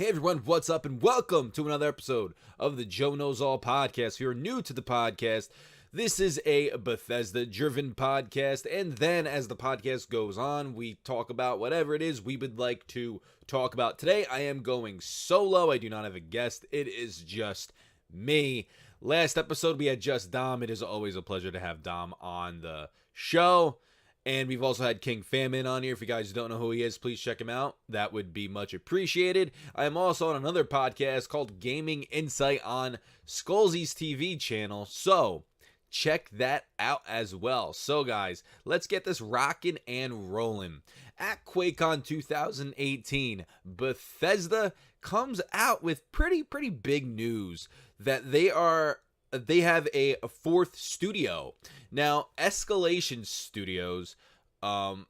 Hey everyone, what's up and welcome to another episode of the Joe Knows All podcast. If you're new to the podcast, this is a Bethesda driven podcast, and then as the podcast goes on, we talk about whatever it is we would like to talk about. Today I am going solo. I do not have a guest. It is just me. Last episode we had just Dom. It is always a pleasure to have Dom on the show. And we've also had King Famine on here. If you guys don't know who he is, please check him out. That would be much appreciated. I am also on another podcast called Gaming Insight on Skullsy's TV channel. So check that out as well. So guys, let's get this rocking and rolling. At QuakeCon 2018, Bethesda comes out with pretty big news that they have a fourth studio. Now, Escalation Studios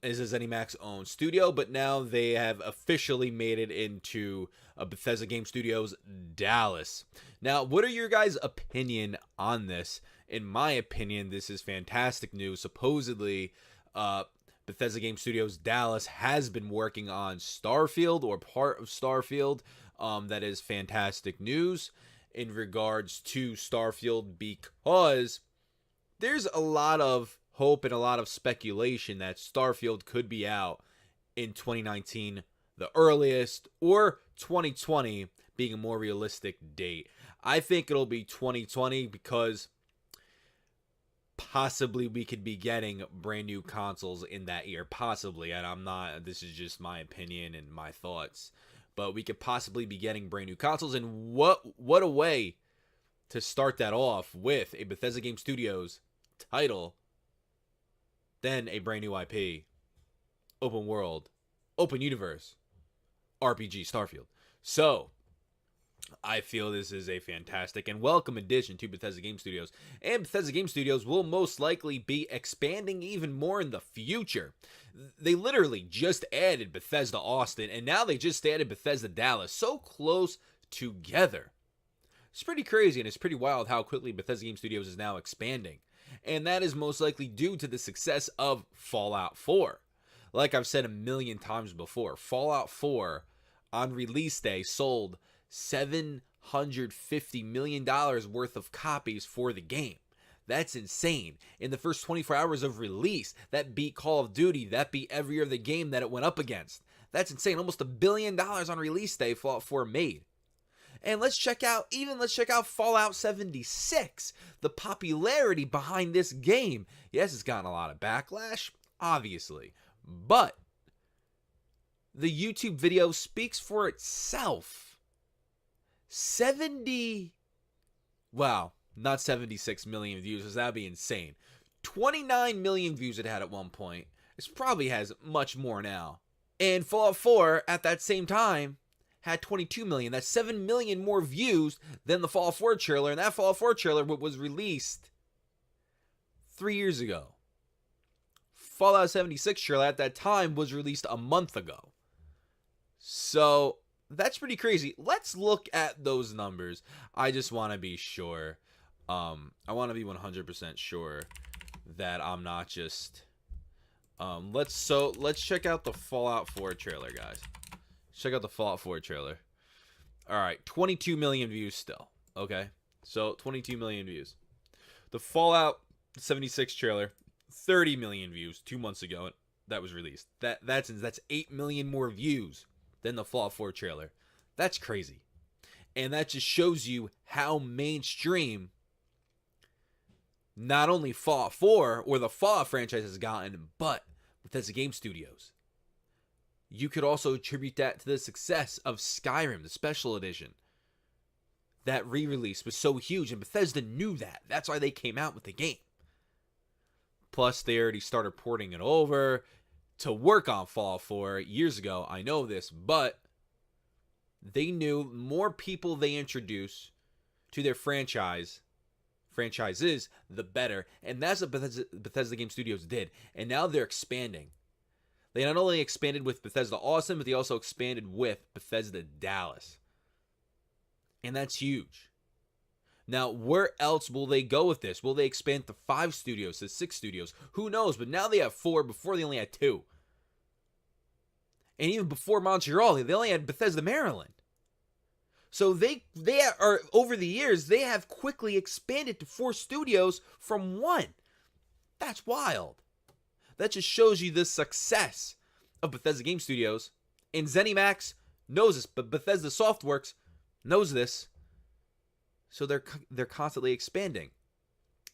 is ZeniMax's own studio, but now they have officially made it into Bethesda Game Studios Dallas. Now, what are your guys' opinion on this? In my opinion, this is fantastic news. Supposedly, Bethesda Game Studios Dallas has been working on Starfield or part of Starfield. That is fantastic news in regards to Starfield, because there's a lot of hope and a lot of speculation that Starfield could be out in 2019, the earliest, or 2020 being a more realistic date. I think it'll be 2020 because possibly we could be getting brand new consoles in that year. Possibly, and this is just my opinion and my thoughts. But we could possibly be getting brand new consoles, and what a way to start that off with a Bethesda Game Studios title, then a brand new IP, open world, open universe, RPG Starfield. So I feel this is a fantastic and welcome addition to Bethesda Game Studios, and Bethesda Game Studios will most likely be expanding even more in the future. They literally just added Bethesda Austin, and now they just added Bethesda Dallas, so close together. It's pretty crazy, and it's pretty wild how quickly Bethesda Game Studios is now expanding, and that is most likely due to the success of Fallout 4. Like I've said a million times before, Fallout 4 on release day sold $750 million worth of copies for the game. That's insane. In the first 24 hours of release, that beat Call of Duty, that beat every other game that it went up against. That's insane. Almost $1 billion on release day Fallout 4 made. And let's check out Fallout 76, the popularity behind this game. Yes, it's gotten a lot of backlash, obviously, but the YouTube video speaks for itself. Not 76 million views, because that'd be insane. 29 million views it had at one point. It probably has much more now. And Fallout 4 at that same time had 22 million. That's 7 million more views than the Fallout 4 trailer, and that Fallout 4 trailer was released 3 years ago. Fallout 76 trailer at that time was released a month ago. So that's pretty crazy. Let's look at those numbers. I just want to be sure. I want to be 100% sure that I'm not just. Let's check out the Fallout 4 trailer, guys. Check out the Fallout 4 trailer. All right, 22 million views still. Okay, so 22 million views. The Fallout 76 trailer, 30 million views 2 months ago. That was released. That's 8 million more views than the Fallout 4 trailer. That's crazy. And that just shows you how mainstream not only Fallout 4 or the Fallout franchise has gotten, but Bethesda Game Studios. You could also attribute that to the success of Skyrim, the special edition. That re-release was so huge, and Bethesda knew that. That's why they came out with the game. Plus, they already started porting it over to work on Fallout 4 years ago. I know this, but they knew more people they introduce to their franchises, the better. And that's what Bethesda Game Studios did. And now they're expanding. They not only expanded with Bethesda Austin, but they also expanded with Bethesda Dallas. And that's huge. Now, where else will they go with this? Will they expand to 5 studios, to 6 studios? Who knows? But now they have 4. Before, they only had 2. And even before Montreal, they only had Bethesda, Maryland. So they are, over the years, they have quickly expanded to 4 studios from 1. That's wild. That just shows you the success of Bethesda Game Studios. And ZeniMax knows this, but Bethesda Softworks knows this. So they're constantly expanding.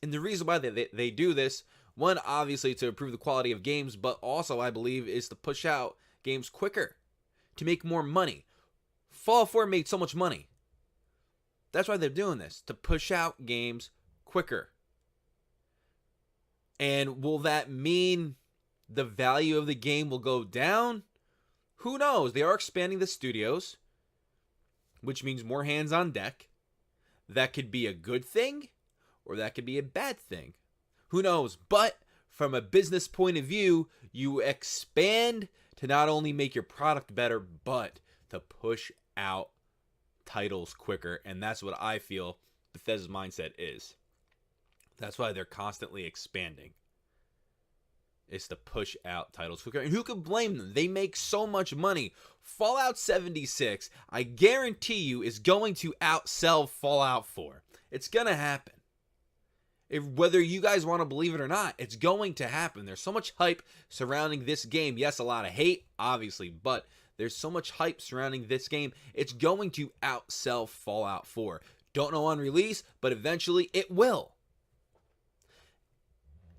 And the reason why they do this, one, obviously to improve the quality of games, but also, I believe, is to push out games quicker, to make more money. Fallout 4 made so much money. That's why they're doing this, to push out games quicker. And will that mean the value of the game will go down? Who knows? They are expanding the studios, which means more hands on deck. That could be a good thing, or that could be a bad thing. Who knows? But from a business point of view, you expand to not only make your product better, but to push out titles quicker. And that's what I feel Bethesda's mindset is. That's why they're constantly expanding. It's to push out titles quicker. And who could blame them? They make so much money. Fallout 76, I guarantee you, is going to outsell Fallout 4. It's going to happen. Whether you guys want to believe it or not, it's going to happen. There's so much hype surrounding this game. Yes, a lot of hate, obviously, but there's so much hype surrounding this game. It's going to outsell Fallout 4. Don't know on release, but eventually it will.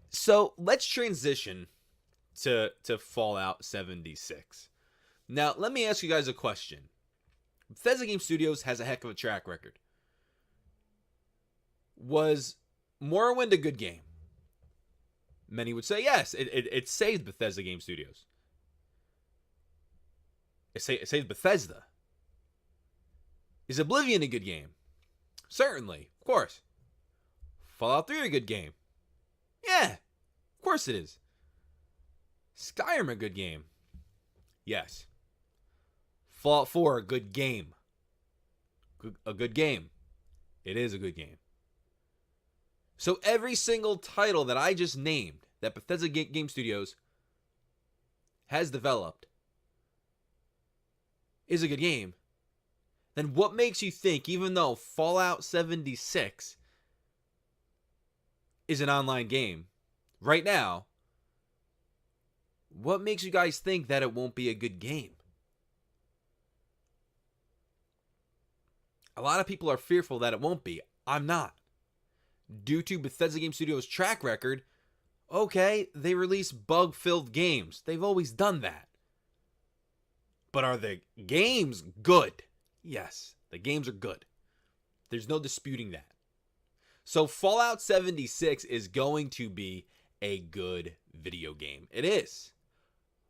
So let's transition to Fallout 76. Now, let me ask you guys a question. Bethesda Game Studios has a heck of a track record. Was Morrowind a good game? Many would say yes. It saved Bethesda Game Studios. It saved Bethesda. Is Oblivion a good game? Certainly, of course. Fallout 3 a good game? Yeah, of course it is. Skyrim a good game? Yes. Fallout 4 a good game? A good game. It is a good game. So every single title that I just named that Bethesda Game Studios has developed is a good game. Then what makes you think, even though Fallout 76 is an online game right now, what makes you guys think that it won't be a good game? A lot of people are fearful that it won't be. I'm not. Due to Bethesda Game Studios' track record, okay, they release bug-filled games. They've always done that. But are the games good? Yes, the games are good. There's no disputing that. So Fallout 76 is going to be a good video game. It is.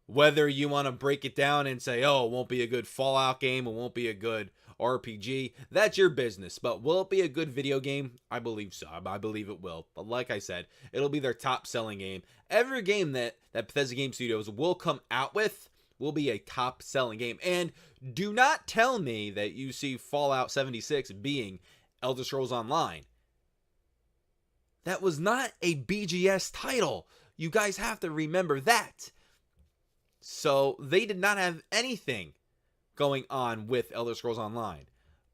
Whether you want to break it down and say, oh, it won't be a good Fallout game, it won't be a good RPG, that's your business. But will it be a good video game? I believe so. I believe it will. But like I said, it'll be their top selling game. Every game that Bethesda Game Studios will come out with will be a top selling game. And do not tell me that you see Fallout 76 being Elder Scrolls Online. That was not a BGS title. You guys have to remember that. So they did not have anything going on with Elder Scrolls Online.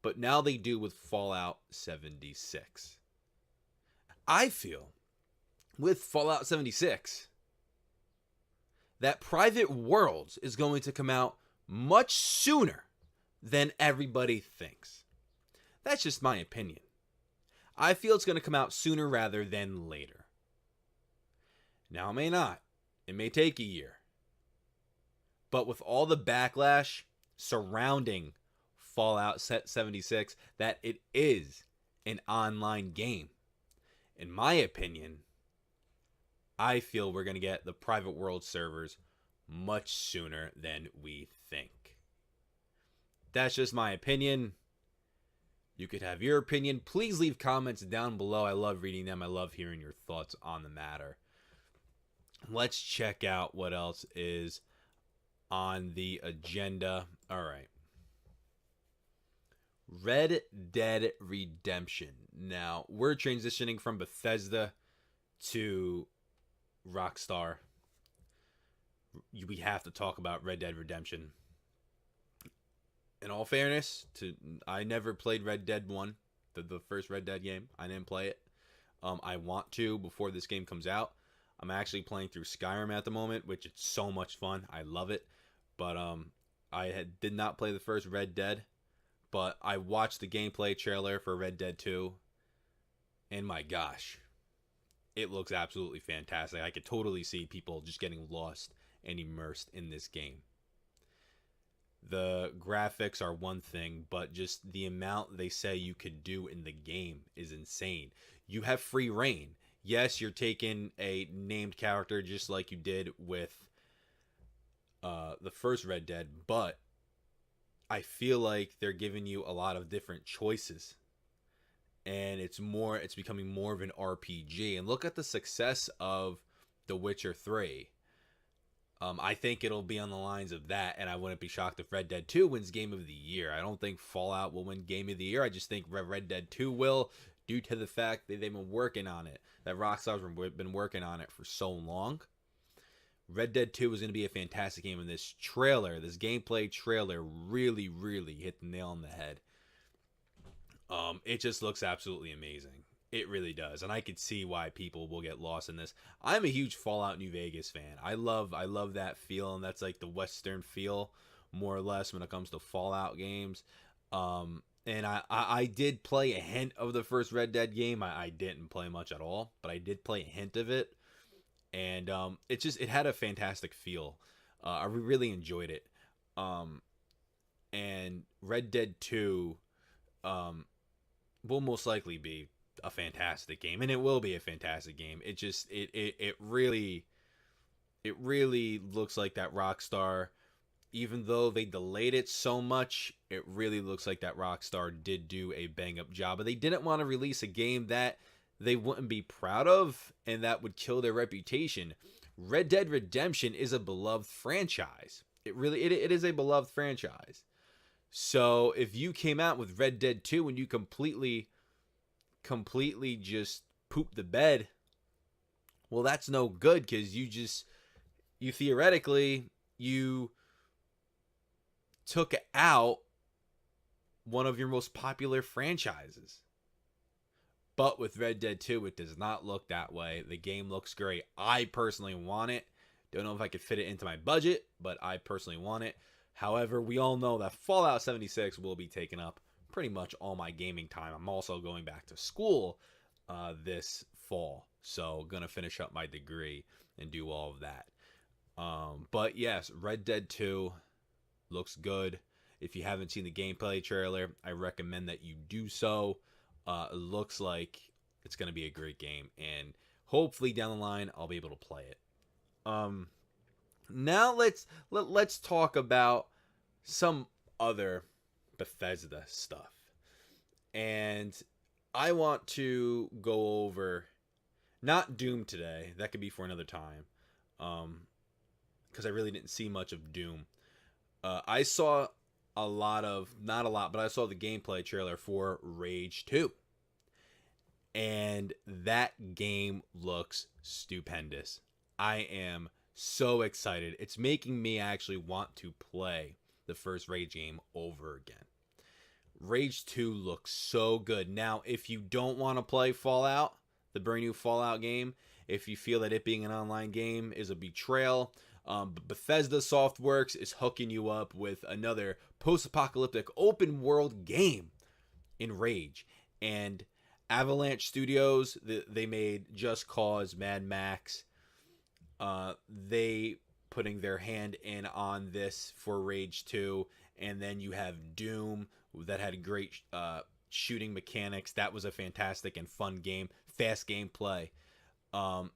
But now they do with Fallout 76. I feel with Fallout 76 that Private Worlds is going to come out much sooner than everybody thinks. That's just my opinion. I feel it's going to come out sooner rather than later. Now, it may not. It may take a year. But with all the backlash surrounding Fallout 76, that it is an online game, in my opinion, I feel we're going to get the Private World servers much sooner than we think. That's just my opinion. You could have your opinion. Please leave comments down below. I love reading them. I love hearing your thoughts on the matter. Let's check out what else is on the agenda. All right. Red Dead Redemption. Now, we're transitioning from Bethesda to Rockstar. We have to talk about Red Dead Redemption. in all fairness, I never played Red Dead 1, the first Red Dead game. I didn't play it. I want to before this game comes out. I'm actually playing through Skyrim at the moment, which is so much fun. I love it. But did not play the first Red Dead, but I watched the gameplay trailer for Red Dead 2, and my gosh, it looks absolutely fantastic. I could totally see people just getting lost and immersed in this game. The graphics are one thing, but just the amount they say you could do in the game is insane. You have free reign. Yes, you're taking a named character just like you did with the first Red Dead, but I feel like they're giving you a lot of different choices. And it's becoming more of an RPG. And look at the success of The Witcher 3. I think it'll be on the lines of that, and I wouldn't be shocked if Red Dead 2 wins Game of the Year. I don't think Fallout will win Game of the Year. I just think Red Dead 2 will, due to the fact that they've been working on it, that Rockstar's been working on it for so long. Red Dead 2 is going to be a fantastic game, and this gameplay trailer really, really hit the nail on the head. It just looks absolutely amazing. It really does, and I could see why people will get lost in this. I'm a huge Fallout New Vegas fan. I love that feel, and that's like the Western feel, more or less, when it comes to Fallout games. And I did play a hint of the first Red Dead game. I didn't play much at all, but I did play a hint of it, and it had a fantastic feel. I really enjoyed it. And Red Dead 2 will most likely be a fantastic game, and it will be a fantastic game. It really looks like that Rockstar, even though they delayed it so much, it really looks like that Rockstar did do a bang up job. But they didn't want to release a game that they wouldn't be proud of and that would kill their reputation. Red Dead Redemption is a beloved franchise. It is a beloved franchise. So if you came out with Red Dead 2 and you completely just poop the bed, well, that's no good, because you theoretically took out one of your most popular franchises. But with Red Dead 2, it does not look that way. The game looks great. I personally want it. Don't know if I could fit it into my budget, but I personally want it. However, we all know that Fallout 76 will be taking up pretty much all my gaming time. I'm also going back to school this fall, so gonna finish up my degree and do all of that. But yes, Red Dead 2 looks good. If you haven't seen the gameplay trailer, I recommend that you do so. It looks like it's gonna be a great game, and hopefully down the line I'll be able to play it. Now let's talk about some other Bethesda stuff. And I want to go over, not Doom today, that could be for another time, because I really didn't see much of Doom. I saw not a lot, but I saw the gameplay trailer for Rage 2. And that game looks stupendous. I am so excited. It's making me actually want to play the first Rage game over again. Rage 2 looks so good. Now, if you don't want to play Fallout, the brand new Fallout game, if you feel that it being an online game is a betrayal, Bethesda Softworks is hooking you up with another post-apocalyptic open world game in Rage. And Avalanche Studios, they made Just Cause, Mad Max. They putting their hand in on this for Rage 2. And then you have Doom, that had great shooting mechanics. That was a fantastic and fun game. Fast gameplay.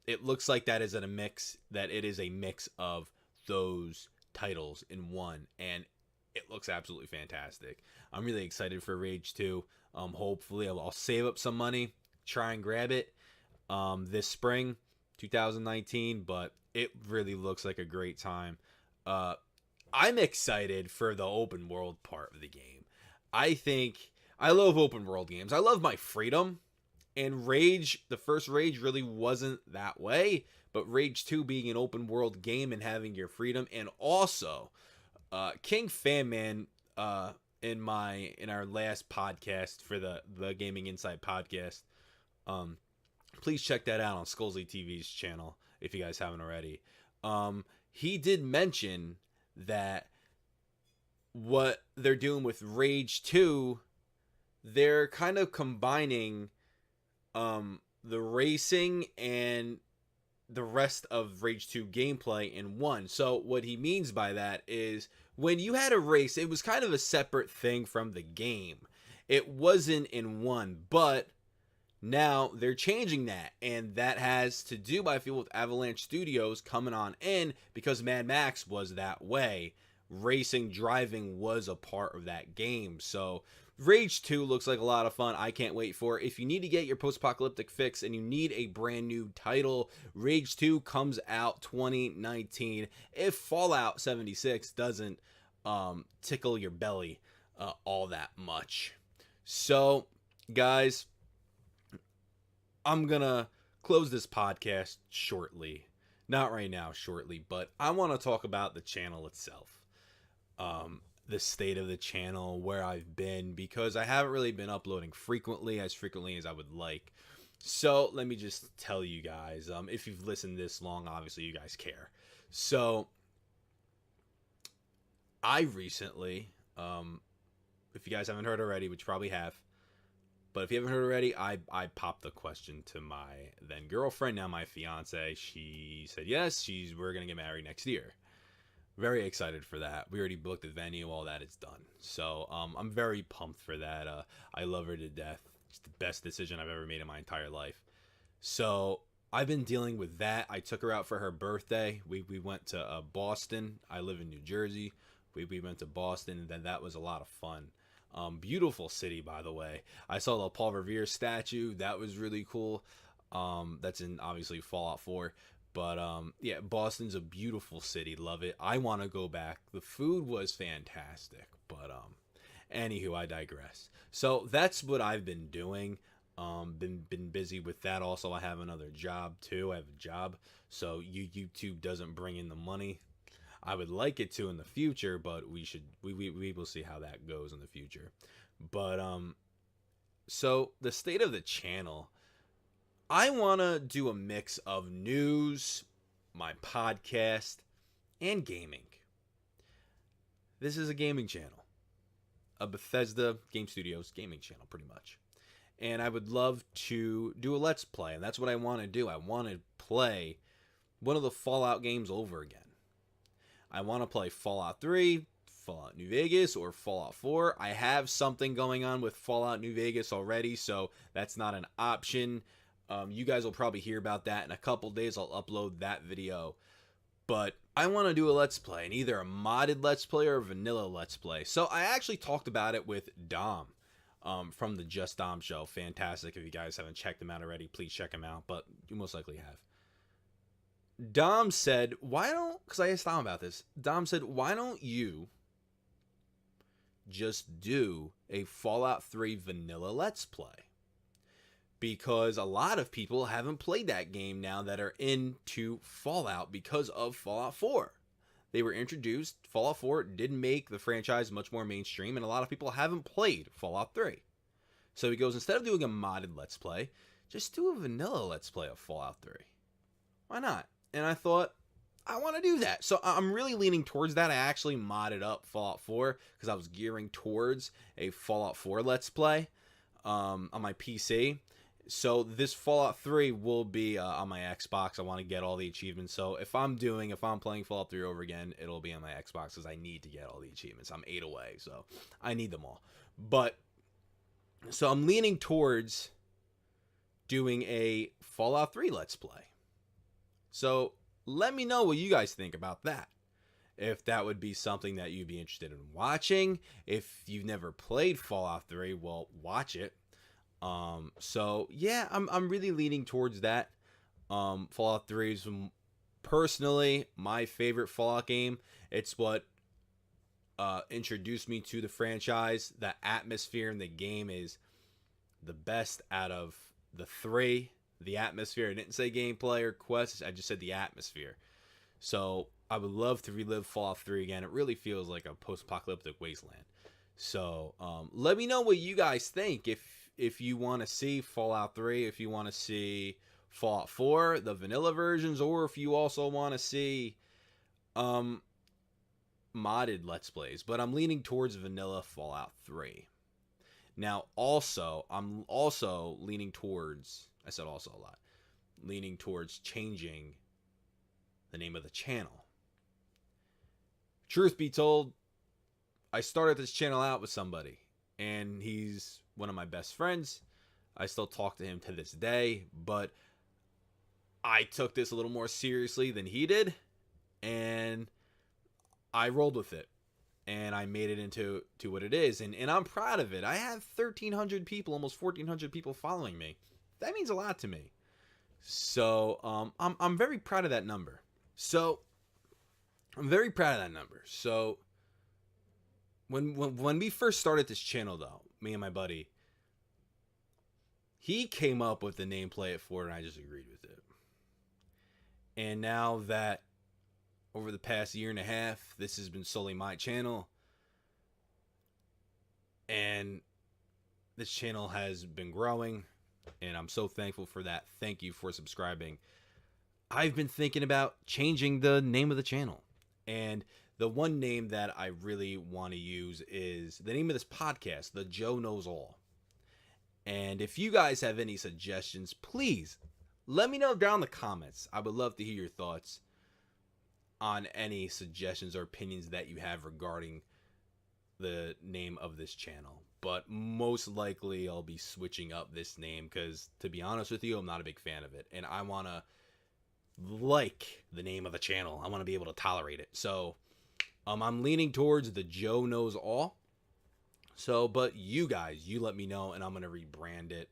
It looks like it is a mix of those titles in one, and it looks absolutely fantastic. I'm really excited for Rage 2. Hopefully I'll save up some money, try and grab it this spring 2019, but it really looks like a great time. I'm excited for the open world part of the game. I love open world games. I love my freedom. And Rage, the first Rage really wasn't that way. But Rage 2 being an open world game and having your freedom. And also, King Fanman in our last podcast for the Gaming Insight podcast. Please check that out on Skullsy TV's channel if you guys haven't already. He did mention that what they're doing with Rage 2, they're kind of combining the racing and the rest of Rage 2 gameplay in one. So what he means by that is when you had a race, it was kind of a separate thing from the game. It wasn't in one, but now they're changing that, and that has to do, I feel, with Avalanche Studios coming on in, because Mad Max was that way. Racing, driving was a part of that game. So Rage 2 looks like a lot of fun. I can't wait for it. If you need to get your post-apocalyptic fix and you need a brand new title, Rage 2 comes out 2019. If Fallout 76 doesn't tickle your belly all that much. So, guys, I'm going to close this podcast shortly. Not right now, shortly, but I want to talk about the channel itself. The state of the channel, where I've been, because I haven't really been uploading frequently as I would like. So let me just tell you guys, if you've listened this long, obviously you guys care. So I recently, if you guys haven't heard already, which you probably have, but if you haven't heard already, I popped the question to my then girlfriend, now my fiance. She said yes, we're gonna get married next year. Very excited for that. We already booked the venue, all that is done. So I'm very pumped for that. I love her to death. It's the best decision I've ever made in my entire life. So I've been dealing with that. I took her out for her birthday. We went to Boston. I live in New Jersey. We went to Boston, and then that was a lot of fun. Beautiful city, by the way. I saw the Paul Revere statue. That was really cool. That's in, obviously, Fallout 4. But, yeah, Boston's a beautiful city. Love it. I want to go back. The food was fantastic. But, anywho, I digress. So, that's what I've been doing. Been busy with that. Also, I have another job, too. I have a job. So, YouTube doesn't bring in the money. I would like it to in the future, but we will see how that goes in the future. But, so, the state of the channel, I want to do a mix of news, my podcast, and gaming. This is a gaming channel. A Bethesda Game Studios gaming channel, pretty much. And I would love to do a Let's Play, and that's what I want to do. I want to play one of the Fallout games over again. I want to play Fallout 3, Fallout New Vegas, or Fallout 4. I have something going on with Fallout New Vegas already, so that's not an option. You guys will probably hear about that in a couple days. I'll upload that video. But I want to do a Let's Play, and either a modded Let's Play or a vanilla Let's Play. So I actually talked about it with Dom from the Just Dom show. Fantastic. If you guys haven't checked him out already, please check him out. But you most likely have. Dom said, because I asked Dom about this. Dom said, why don't you just do a Fallout 3 vanilla Let's Play? Because a lot of people haven't played that game now that are into Fallout because of Fallout 4. They were introduced. Fallout 4 did make the franchise much more mainstream, and a lot of people haven't played Fallout 3. So he goes, instead of doing a modded Let's Play, just do a vanilla Let's Play of Fallout 3. Why not? And I thought, I want to do that. So I'm really leaning towards that. I actually modded up Fallout 4 because I was gearing towards a Fallout 4 Let's Play on my PC. So this Fallout 3 will be on my Xbox. I want to get all the achievements. So if I'm playing Fallout 3 over again, it'll be on my Xbox because I need to get all the achievements. I'm 8 away, so I need them all. But, so I'm leaning towards doing a Fallout 3 Let's Play. So let me know what you guys think about that. If that would be something that you'd be interested in watching. If you've never played Fallout 3, well, watch it. So yeah, I'm really leaning towards that. Fallout 3 is personally my favorite Fallout game. It's what introduced me to the franchise. The atmosphere in the game is the best out of the three. The atmosphere. I didn't say gameplay or quests. I just said the atmosphere. So I would love to relive Fallout 3 again. It really feels like a post-apocalyptic wasteland. So let me know what you guys think. If you want to see Fallout 3, if you want to see Fallout 4, the vanilla versions, or if you also want to see modded Let's Plays. But I'm leaning towards vanilla Fallout 3. Now, I'm also leaning towards, I said also a lot, leaning towards changing the name of the channel. Truth be told, I started this channel out with somebody, and he's one of my best friends. I still talk to him to this day, but I took this a little more seriously than he did, and I rolled with it, and I made it into what it is, and I'm proud of it. I have 1,300 people, almost 1,400 people following me. That means a lot to me. So I'm very proud of that number. So when we first started this channel, though, me and my buddy, he came up with the name Play It Forward, and I just agreed with it. And now that over the past year and a half, this has been solely my channel, and this channel has been growing, and I'm so thankful for that. Thank you for subscribing. I've been thinking about changing the name of the channel, and the one name that I really want to use is the name of this podcast, The Joe Knows All. And if you guys have any suggestions, please let me know down in the comments. I would love to hear your thoughts on any suggestions or opinions that you have regarding the name of this channel. But most likely I'll be switching up this name because, to be honest with you, I'm not a big fan of it. And I want to like the name of the channel. I want to be able to tolerate it. So I'm leaning towards The Joe Knows All. So, but you guys, you let me know, and I'm going to rebrand it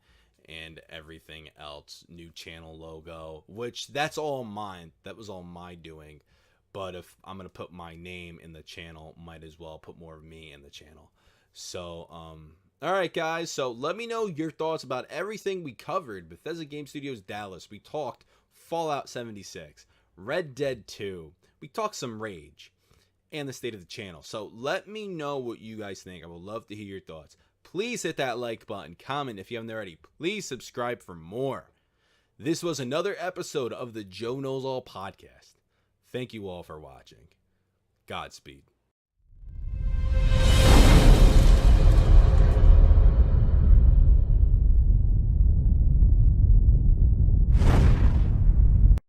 and everything else. New channel logo, which that's all mine. That was all my doing. But if I'm going to put my name in the channel, might as well put more of me in the channel. So, all right, guys. So let me know your thoughts about everything we covered. Bethesda Game Studios Dallas. We talked Fallout 76, Red Dead 2. We talked some Rage and the state of the channel. So let me know what you guys think. I would love to hear your thoughts. Please hit that like button, comment if you haven't already. Please subscribe for more. This was another episode of the Joe Knows All podcast. Thank you all for watching. Godspeed.